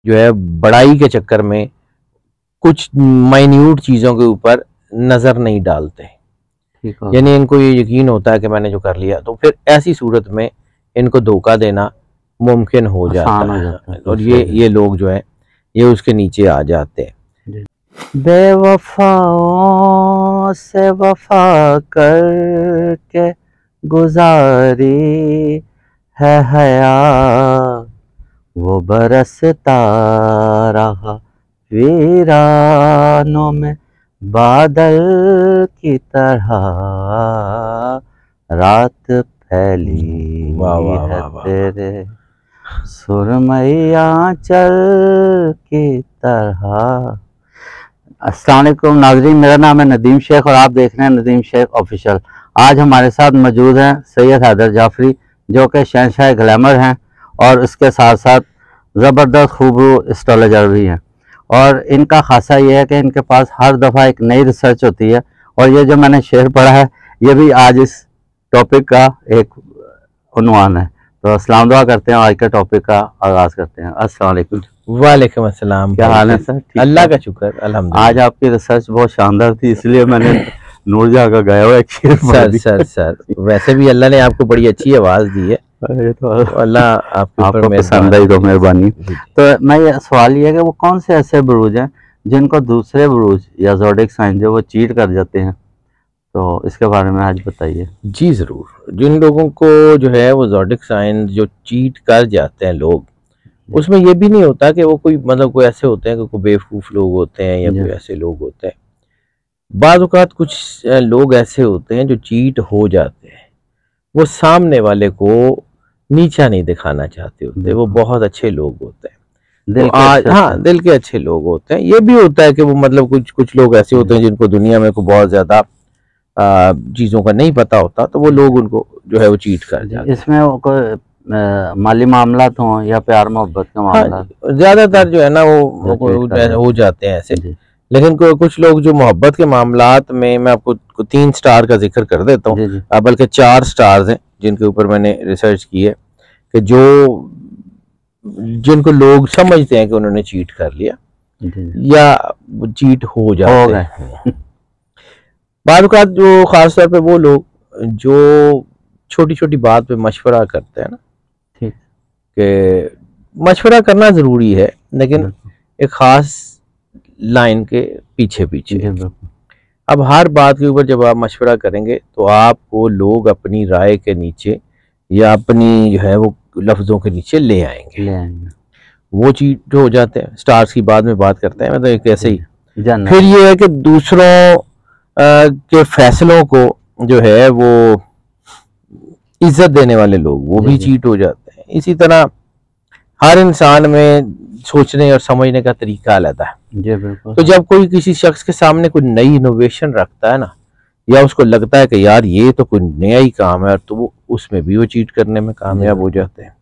जो है बड़ाई के चक्कर में कुछ माइन्यूट चीज़ों के ऊपर नज़र नहीं डालते। यानी इनको ये यकीन होता है कि मैंने जो कर लिया, तो फिर ऐसी सूरत में इनको धोखा देना मुमकिन हो जाता है और ये लोग जो है ये उसके नीचे आ जाते हैं। बेवफाओं से वफा करके गुजारी है हया, वो बरसता रहा वीरानों में बादल की तरह, रात फैली है तेरे सुरमैया चल की तरह। अस्सलाम वालेकुम नाज़रीन, मेरा नाम है नदीम शेख और आप देख रहे हैं नदीम शेख ऑफिशियल। आज हमारे साथ मौजूद हैं सैयद हैदर जाफरी, जो कि शहंशाह ग्लैमर हैं और इसके साथ साथ ज़बरदस्त खूबरू एस्ट्रोलॉजर भी हैं। और इनका खासा ये है कि इनके पास हर दफ़ा एक नई रिसर्च होती है और ये जो मैंने शेर पढ़ा है ये भी आज इस टॉपिक का एक उन्वान है। तो अस्सलाम दुआ करते हैं, आज के टॉपिक का आगाज़ करते हैं। अस्सलाम वालेकुम। वालेकुम अस्सलाम। क्या हाल है सर? अल्लाह का शुक्र, अल्हम्दुलिल्लाह। आज आपकी रिसर्च बहुत शानदार थी, इसलिए मैंने नूरजहां का गाया हुआ एक शेर सर वैसे भी अल्लाह ने आपको बड़ी अच्छी आवाज़ दी है, तो अल्लाह आपको पसंद आई तो मेहरबानी। तो मैं ये सवाल ये है कि वो कौन से ऐसे बुरूज हैं जिनको दूसरे बुरूज या ज़ोडिक साइन जो वो चीट कर जाते हैं, तो इसके बारे में आज बताइए। जी ज़रूर। जिन लोगों को जो है वो ज़ोडिक साइन जो चीट कर जाते हैं लोग, उसमें ये भी नहीं होता कि वो कोई मतलब कोई ऐसे होते हैं कि कोई बेवकूफ़ लोग होते हैं या कोई ऐसे लोग होते हैं। बाज़ औक़ात कुछ लोग ऐसे होते हैं जो चीट हो जाते हैं, वो सामने वाले को नीचा नहीं दिखाना चाहते होते, वो बहुत अच्छे लोग होते हैं। दिल के अच्छे लोग होते हैं। ये भी होता है कि वो मतलब कुछ लोग ऐसे होते हैं जिनको दुनिया में को बहुत ज़्यादा चीज़ों का नहीं पता होता, तो वो लोग उनको जो है वो चीट कर जाते हैं। इसमें वो कोई माली मामलात हों या प्यार मोहब्बत के मामला, ज़्यादातर जो है ना वो हो जाते हैं ऐसे। लेकिन कुछ लोग जो मोहब्बत के मामलात में, मैं आपको 3 स्टार का जिक्र कर देता हूँ, बल्कि 4 स्टार्स हैं जिनके ऊपर मैंने रिसर्च की है कि जिनको लोग समझते हैं कि उन्होंने चीट कर लिया या चीट हो जाते हैं। बाद औक़ात जो ख़ास तौर पे वो लोग जो छोटी छोटी बात पे मशवरा करते हैं ना, कि मशवरा करना ज़रूरी है लेकिन एक ख़ास लाइन के पीछे पीछे। अब हर बात के ऊपर जब आप मशवरा करेंगे तो आपको लोग अपनी राय के नीचे या अपनी जो है वो लफ्ज़ों के नीचे ले आएंगे, वो चीट हो जाते हैं। स्टार्स की बाद में बात करते हैं, मतलब एक ऐसे ही। फिर ये है कि दूसरों के फैसलों को जो है वो इज्जत देने वाले लोग, वो भी चीट हो जाते हैं। इसी तरह हर इंसान में सोचने और समझने का तरीका अलग है। तो जब कोई किसी शख्स के सामने कोई नई इनोवेशन रखता है ना, या उसको लगता है कि यार ये तो कोई नया ही काम है, तो वो उसमें भी वो चीट करने में कामयाब हो जाते हैं।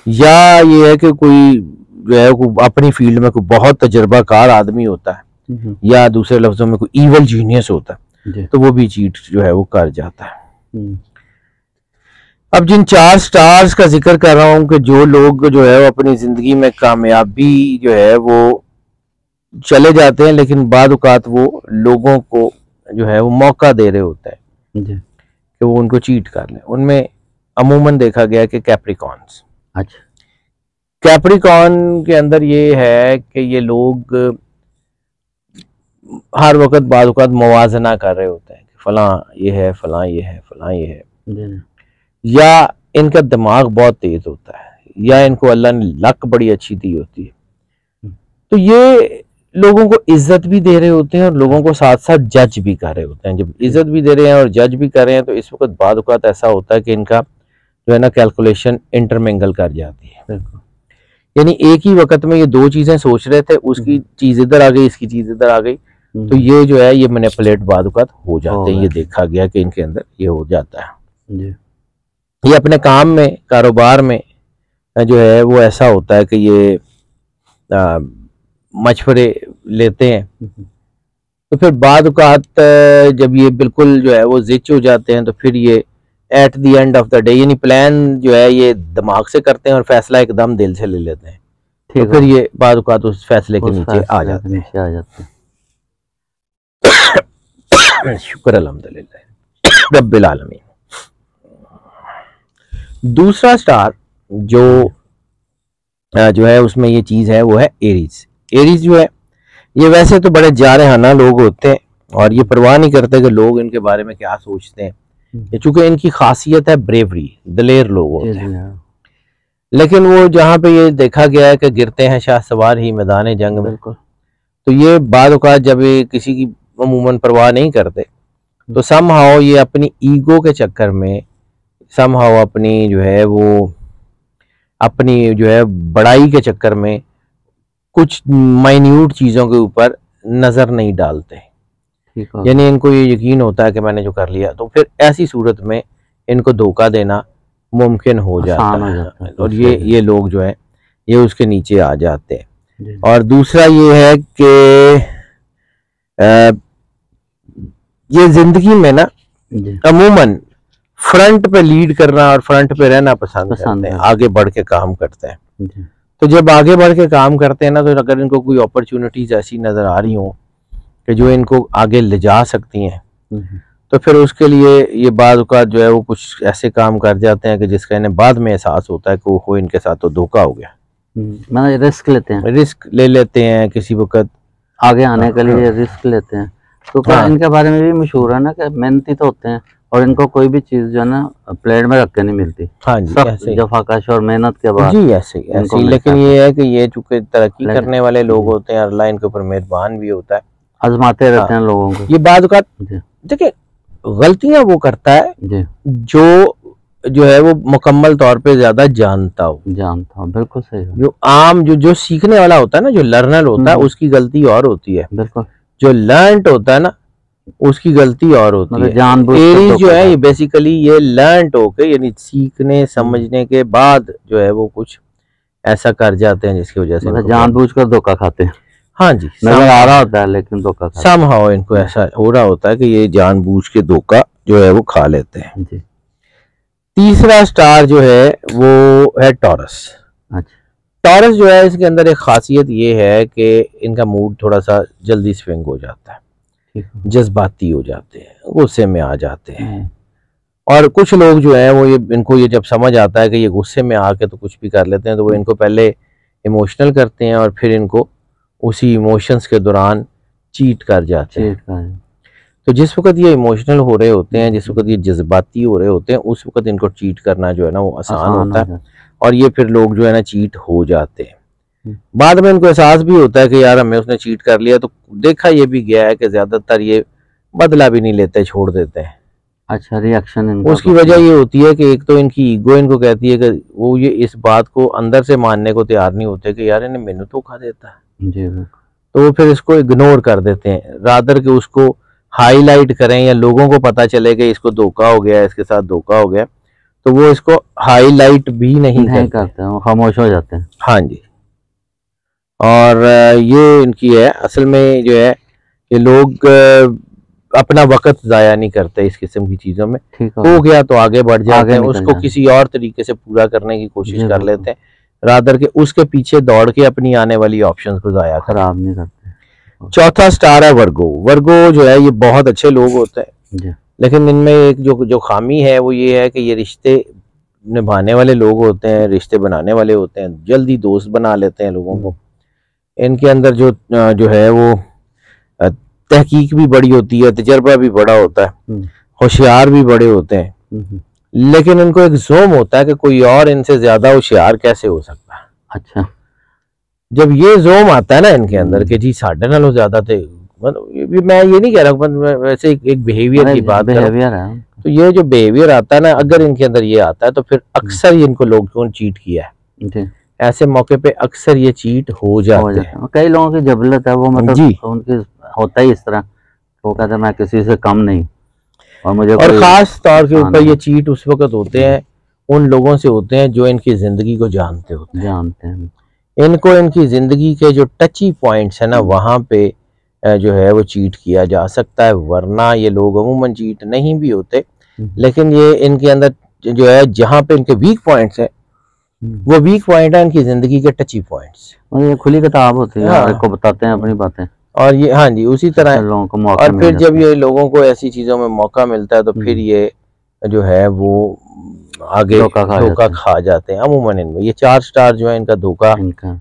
या ये है कि कोई जो है अपनी फील्ड में कोई बहुत तजर्बाकार आदमी होता है, या दूसरे लफ्जों में कोई ईवल जीनियस होता है, तो वो भी चीट जो है वो कर जाता है। अब जिन 4 स्टार्स का जिक्र कर रहा हूं कि जो लोग जो है वो अपनी जिंदगी में कामयाबी जो है वो चले जाते हैं, लेकिन बाद औक़ात वो लोगों को जो है वो मौका दे रहे होते हैं कि वो उनको चीट कर लें। उनमें अमूमन देखा गया कि कैप्रिकॉन्स। अच्छा, कैप्रिकॉन के अंदर ये है कि ये लोग हर वक्त बाद औक़ात मुवाज़ना कर रहे होते हैं कि फलां ये है, फलां ये है, फलां ये है, या इनका दिमाग बहुत तेज होता है, या इनको अल्लाह ने लक बड़ी अच्छी दी होती है। तो ये लोगों को इज्जत भी दे रहे होते हैं और लोगों को साथ साथ जज भी कर रहे होते हैं। जब इज्जत भी दे रहे हैं और जज भी कर रहे हैं, तो इस वक्त बाद औक़ात ऐसा होता है कि इनका जो है ना कैलकुलेशन इंटरमिंगल कर जाती है। यानी एक ही वक्त में ये 2 चीजें सोच रहे थे, उसकी चीज इधर आ गई, इसकी चीज इधर आ गई, तो ये जो है ये मैनिपुलेट बाद औक़ात हो जाते हैं। ये देखा गया कि इनके अंदर ये हो जाता है। ये अपने काम में, कारोबार में जो है वो ऐसा होता है कि ये मशवरे लेते हैं, तो फिर बाद औक़ात जब ये बिल्कुल जो है वो जिच हो जाते हैं, तो फिर ये at the end of the day, यानी प्लान जो है ये दिमाग से करते हैं और फैसला एकदम दिल से ले लेते हैं तो फिर ये बाद औक़ात उस फैसले के नीचे आ जाते हैं। शुक्र अल्हम्दुलिल्लाह रब्बिल आलमीन। दूसरा स्टार जो है उसमें ये चीज है वो है एरीज। एरीज जो है ये वैसे तो बड़े जारहाना लोग होते हैं और ये परवाह नहीं करते कि लोग इनके बारे में क्या सोचते हैं, चूंकि इनकी खासियत है ब्रेवरी, दलेर लोग होते हैं। लेकिन वो जहाँ पे ये देखा गया है कि गिरते हैं शाह सवार ही मैदान जंग में, तो ये बाद औक़ात जब ये किसी की अमूमन परवाह नहीं करते तो समहाउ ये अपनी ईगो के चक्कर में, समहाउ अपनी जो है वो अपनी जो है बड़ाई के चक्कर में कुछ माइन्यूट चीज़ों के ऊपर नज़र नहीं डालते। यानी इनको ये यकीन होता है कि मैंने जो कर लिया, तो फिर ऐसी सूरत में इनको धोखा देना मुमकिन हो जाता है और ये लोग जो है ये उसके नीचे आ जाते हैं। और दूसरा ये है कि ये जिंदगी में ना अमूमन फ्रंट पे लीड करना और फ्रंट पे रहना पसंद करते हैं, आगे बढ़ के काम करते हैं। तो जब आगे बढ़ के काम करते हैं ना, तो अगर इनको कोई अपॉर्चुनिटीज ऐसी नजर आ रही हो कि जो इनको आगे ले जा सकती हैं, तो फिर उसके लिए ये बाद औक़ात जो है वो कुछ ऐसे काम कर जाते हैं कि जिसका इन्हें बाद में एहसास होता है कि वो इनके साथ तो धोखा हो गया। मतलब रिस्क लेते हैं, रिस्क ले लेते हैं, किसी वक्त आगे आने के लिए रिस्क लेते हैं। तो क्या इनके बारे में भी मशहूर है ना कि मेहनती तो होते हैं और इनको कोई भी चीज जो है ना प्लेट में रख के नहीं मिलती। हाँ जी, ऐसे जफाकश और मेहनत के बाद जी ऐसे। लेकिन ये है कि ये चूंकि तरक्की करने वाले लोग होते हैं, अल्लाह इनके ऊपर मेहरबान भी होता है, आजमाते रहते हैं लोगों को। ये बाद औक़ात देखिए गलतियां वो करता है जो है वो मुकम्मल तौर पे ज्यादा जानता हो। बिल्कुल सही। जो आम जो सीखने वाला होता है ना, जो लर्नर होता है, उसकी गलती और होती है। बिल्कुल। जो लर्नड होता है ना उसकी गलती और होती है। एरीज जो है ये बेसिकली ये लर्नड होके यानी सीखने समझने के बाद जो है वो कुछ ऐसा कर जाते हैं जिसकी वजह से जानबूझकर धोखा खाते हैं। हाँ जी, नजर आ रहा होता है लेकिन धोखा समहाउ इनको ऐसा हो रहा होता है कि ये जानबूझ के धोखा जो है वो खा लेते हैं जी। तीसरा स्टार जो है वो है टॉरस। टॉरस जो है इसके अंदर एक खासियत ये है कि इनका मूड थोड़ा सा जल्दी स्विंग हो जाता है, जज्बाती हो जाते हैं, गुस्से में आ जाते हैं। और कुछ लोग जो है वो इनको ये जब समझ आता है कि ये गुस्से में आके तो कुछ भी कर लेते हैं, तो वो इनको पहले इमोशनल करते हैं और फिर इनको उसी इमोशंस के दौरान चीट कर जाते हैं। तो जिस वक्त ये इमोशनल हो रहे होते हैं, जिस वक्त ये जज्बाती हो रहे होते हैं, उस वक्त इनको चीट करना जो है ना वो आसान होता है और ये फिर लोग जो है ना चीट हो जाते हैं। बाद में इनको एहसास भी होता है कि यार हमें उसने चीट कर लिया। तो देखा ये भी गया है कि ज्यादातर ये बदला भी नहीं लेते, छोड़ देते हैं। अच्छा, रिएक्शन उसकी वजह ये होती है कि एक तो इनकी ईगो इनको कहती है कि वो ये इस बात को अंदर से मानने को तैयार नहीं होते कि यार इन्हें मैंने धोखा देता है, तो वो फिर इसको इग्नोर कर देते हैं, रादर के उसको हाईलाइट करें या लोगों को पता चले कि इसको धोखा हो गया, इसके साथ धोखा हो गया, तो वो इसको हाईलाइट भी नहीं करते हैं, वो खामोश हो जाते हैं। हाँ जी। और ये इनकी है असल में जो है ये लोग अपना वक्त जाया नहीं करते इस किस्म की चीजों में। हो गया तो आगे बढ़ जाते हैं, उसको किसी और तरीके से पूरा करने की कोशिश कर लेते हैं, रादर के उसके पीछे दौड़ के अपनी आने वाली ऑप्शंस को जाया खराब नहीं करते। चौथा स्टार है वर्गो। वर्गो जो है ये बहुत अच्छे लोग होते हैं, लेकिन इनमें एक जो खामी है वो ये है कि ये रिश्ते निभाने वाले लोग होते हैं, रिश्ते बनाने वाले होते हैं, जल्दी दोस्त बना लेते हैं लोगों को। इनके अंदर जो है वो तहकीक भी बड़ी होती है, तजर्बा भी बड़ा होता है, होशियार भी बड़े होते हैं, लेकिन इनको एक जोम होता है कि कोई और इनसे ज्यादा होशियार कैसे हो सकता है। अच्छा, जब ये जोम आता है ना इनके अंदर कि जी साढ़े नालों ज्यादा थे, मतलब मैं ये नहीं कह रहा, वैसे एक बिहेवियर की बात कर रहा हूं, तो ये जो बिहेवियर आता है ना, अगर इनके अंदर ये आता है तो फिर अक्सर इनको लोग क्यों चीट किया है, ऐसे मौके पे अक्सर ये चीट हो जाते हैं। कई लोगों की जबलत है वो, मतलब जी उनकी होता ही इस तरह, वो कहते हैं मैं किसी से कम नहीं, और मुझे और खास तौर के ऊपर ये चीट उस वक्त होते हैं उन लोगों से होते हैं जो इनकी जिंदगी को जानते हैं। इनको इनकी जिंदगी के जो टची पॉइंट्स है ना वहां पे जो है वो चीट किया जा सकता है, वरना ये लोग अमूमन चीट नहीं भी होते। लेकिन ये इनके अंदर जो है जहाँ पे इनके वीक पॉइंट्स है वो वीक पॉइंट है उनकी जिंदगी के, टची पॉइंट्स। ये खुली किताब होती है, हाँ। आपको बताते हैं अपनी बातें। और ये हाँ जी उसी तरह लोगों को मौका और फिर जब है। ये लोगों को ऐसी चीजों में मौका मिलता है तो फिर ये जो है वो आगे धोखा खा जाते हैं। अमूमन इनमें ये 4 स्टार जो है इनका धोखा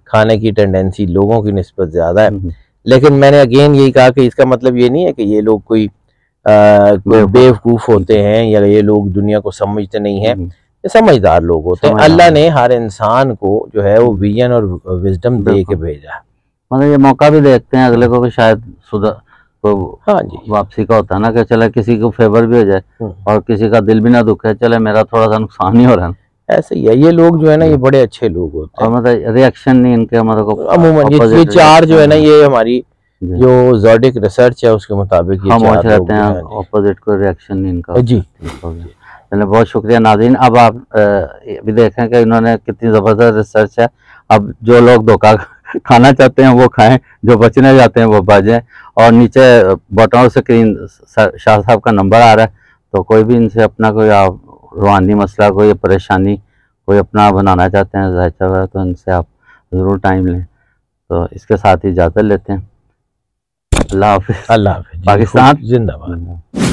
खाने की टेंडेंसी लोगों की निस्बत ज्यादा है। लेकिन मैंने अगेन यही कहा कि इसका मतलब ये नहीं है कि ये लोग कोई बेवकूफ होते हैं या ये लोग दुनिया को समझते नहीं है, ये समझदार लोग होते हैं। अल्लाह ने हर इंसान को जो है वो विजन और विजडम दे के भेजा। मतलब ये मौका भी देखते हैं अगले को कि शायद सुधर तो हाँ जी वापसी का होता है ना कि चले किसी को फेवर भी हो जाए और किसी का दिल भी ना दुखे, चले मेरा थोड़ा सा नुकसान ही हो रहा है। ऐसे ही है ये लोग जो है ना, ये बड़े अच्छे लोग होते हैं और मतलब रिएक्शन नहीं इनके हमारे को अमूमन। ये 4 जो है ना, ये हमारी जो ज़ोडिक रिसर्च है उसके मुताबिक ये 4 रहते हैं, ऑपोजिट को रिएक्शन नहीं इनका जी। चलिए बहुत शुक्रिया नाज़रीन। अब आप भी देखें कि इन्होंने कितनी ज़बरदस्त रिसर्च है। अब जो लोग धोखा खाना चाहते हैं वो खाएं, जो बचने जाते हैं वो बचें। और नीचे बटन स्क्रीन शाह साहब का नंबर आ रहा है, तो कोई भी इनसे अपना कोई रूहानी मसला, कोई परेशानी, कोई अपना बनाना चाहते हैं जायचा वगैरह, तो इनसे आप ज़रूर टाइम लें। तो इसके साथ ही इजाज़त लेते हैं। अल्लाह हाफ़िज़। अल्लाह हाफ़िज़। पाकिस्तान जिंदाबाद।